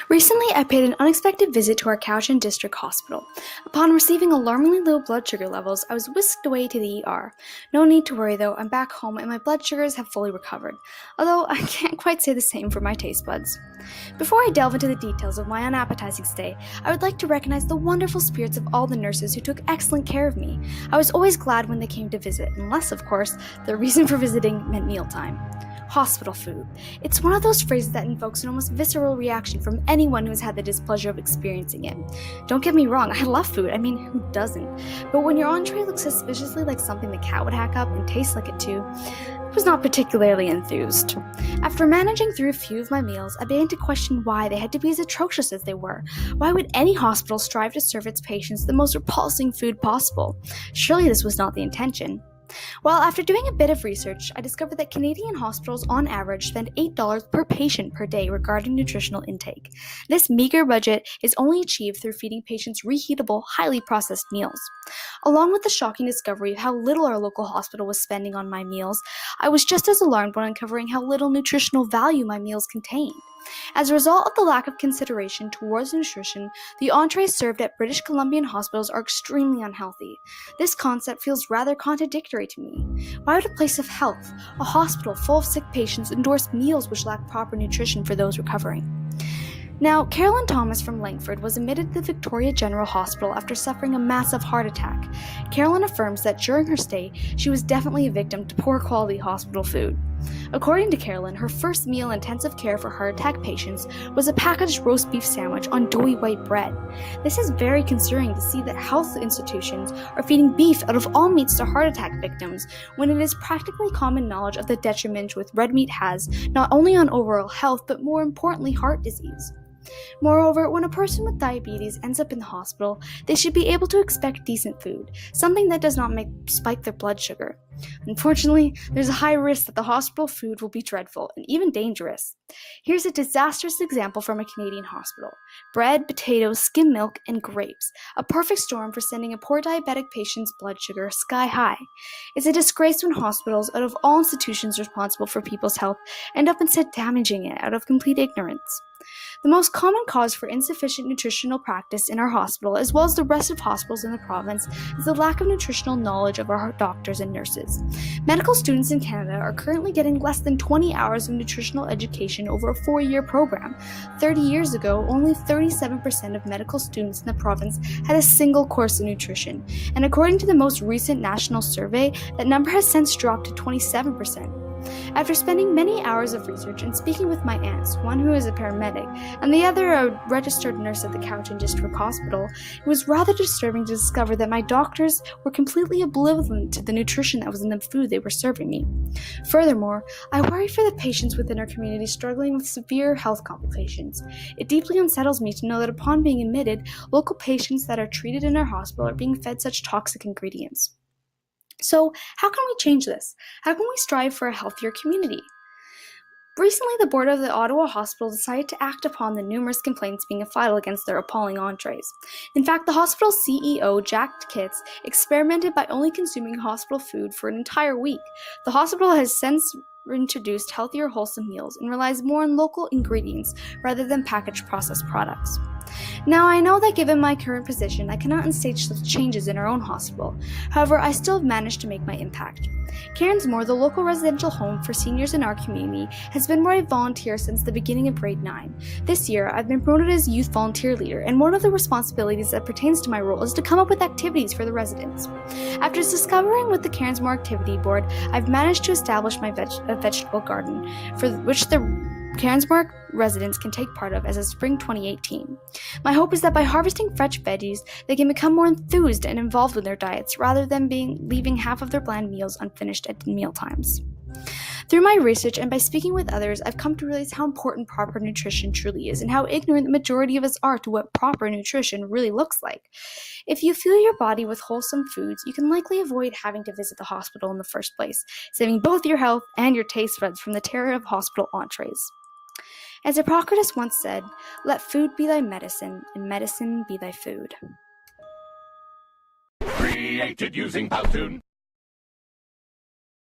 Recently, I paid an unexpected visit to our Cowichan district hospital. Upon receiving alarmingly low blood sugar levels, I was whisked away to the ER. No need to worry though, I'm back home and my blood sugars have fully recovered, although I can't quite say the same for my taste buds. Before I delve into the details of my unappetizing stay, I would like to recognize the wonderful spirits of all the nurses who took excellent care of me. I was always glad when they came to visit, unless, of course, the reason for visiting meant mealtime. Hospital food. It's one of those phrases that invokes an almost visceral reaction from anyone who has had the displeasure of experiencing it. Don't get me wrong, I love food, who doesn't? But when your entree looks suspiciously like something the cat would hack up and tastes like it too, I was not particularly enthused. After managing through a few of my meals, I began to question why they had to be as atrocious as they were. Why would any hospital strive to serve its patients the most repulsing food possible? Surely this was not the intention. Well, after doing a bit of research, I discovered that Canadian hospitals on average spend $8 per patient per day regarding nutritional intake. This meager budget is only achieved through feeding patients reheatable, highly processed meals. Along with the shocking discovery of how little our local hospital was spending on my meals, I was just as alarmed when uncovering how little nutritional value my meals contained. As a result of the lack of consideration towards nutrition, the entrees served at British Columbian hospitals are extremely unhealthy. This concept feels rather contradictory to me. Why would a place of health, a hospital full of sick patients, endorse meals which lack proper nutrition for those recovering? Now, Carolyn Thomas from Langford was admitted to the Victoria General Hospital after suffering a massive heart attack. Carolyn affirms that during her stay, she was definitely a victim to poor quality hospital food. According to Carolyn, her first meal in intensive care for heart attack patients was a packaged roast beef sandwich on doughy white bread. This is very concerning to see that health institutions are feeding beef out of all meats to heart attack victims, when it is practically common knowledge of the detriment which red meat has, not only on overall health, but more importantly, heart disease. Moreover, when a person with diabetes ends up in the hospital, they should be able to expect decent food, something that does not spike their blood sugar. Unfortunately, there's a high risk that the hospital food will be dreadful and even dangerous. Here's a disastrous example from a Canadian hospital. Bread, potatoes, skim milk, and grapes. A perfect storm for sending a poor diabetic patient's blood sugar sky high. It's a disgrace when hospitals, out of all institutions responsible for people's health, end up instead damaging it out of complete ignorance. The most common cause for insufficient nutritional practice in our hospital, as well as the rest of hospitals in the province, is the lack of nutritional knowledge of our doctors and nurses. Medical students in Canada are currently getting less than 20 hours of nutritional education over a 4-year program. 30 years ago, only 37% of medical students in the province had a single course in nutrition, and according to the most recent national survey, that number has since dropped to 27%. After spending many hours of research and speaking with my aunts, one who is a paramedic and the other a registered nurse at the Cowichan District Hospital, it was rather disturbing to discover that my doctors were completely oblivious to the nutrition that was in the food they were serving me. Furthermore, I worry for the patients within our community struggling with severe health complications. It deeply unsettles me to know that upon being admitted, local patients that are treated in our hospital are being fed such toxic ingredients. So, how can we change this? How can we strive for a healthier community? Recently, the board of the Ottawa Hospital decided to act upon the numerous complaints being filed against their appalling entrees. In fact, the hospital's CEO, Jack Kitts, experimented by only consuming hospital food for an entire week. The hospital has since introduced healthier, wholesome meals and relies more on local ingredients rather than packaged processed products. Now, I know that given my current position, I cannot instate such changes in our own hospital. However, I still have managed to make my impact. Cairnsmore, the local residential home for seniors in our community, has been where I volunteer since the beginning of grade 9. This year, I've been promoted as youth volunteer leader, and one of the responsibilities that pertains to my role is to come up with activities for the residents. After discovering with the Cairnsmore Activity Board, I've managed to establish my vegetable garden, for which the Cairnsmore residents can take part of as of spring 2018. My hope is that by harvesting fresh veggies, they can become more enthused and involved with their diets rather than leaving half of their bland meals unfinished at meal times. Through my research and by speaking with others, I've come to realize how important proper nutrition truly is and how ignorant the majority of us are to what proper nutrition really looks like. If you fuel your body with wholesome foods, you can likely avoid having to visit the hospital in the first place, saving both your health and your taste buds from the terror of hospital entrees. As Hippocrates once said, "Let food be thy medicine, and medicine be thy food." Created using Powtoon.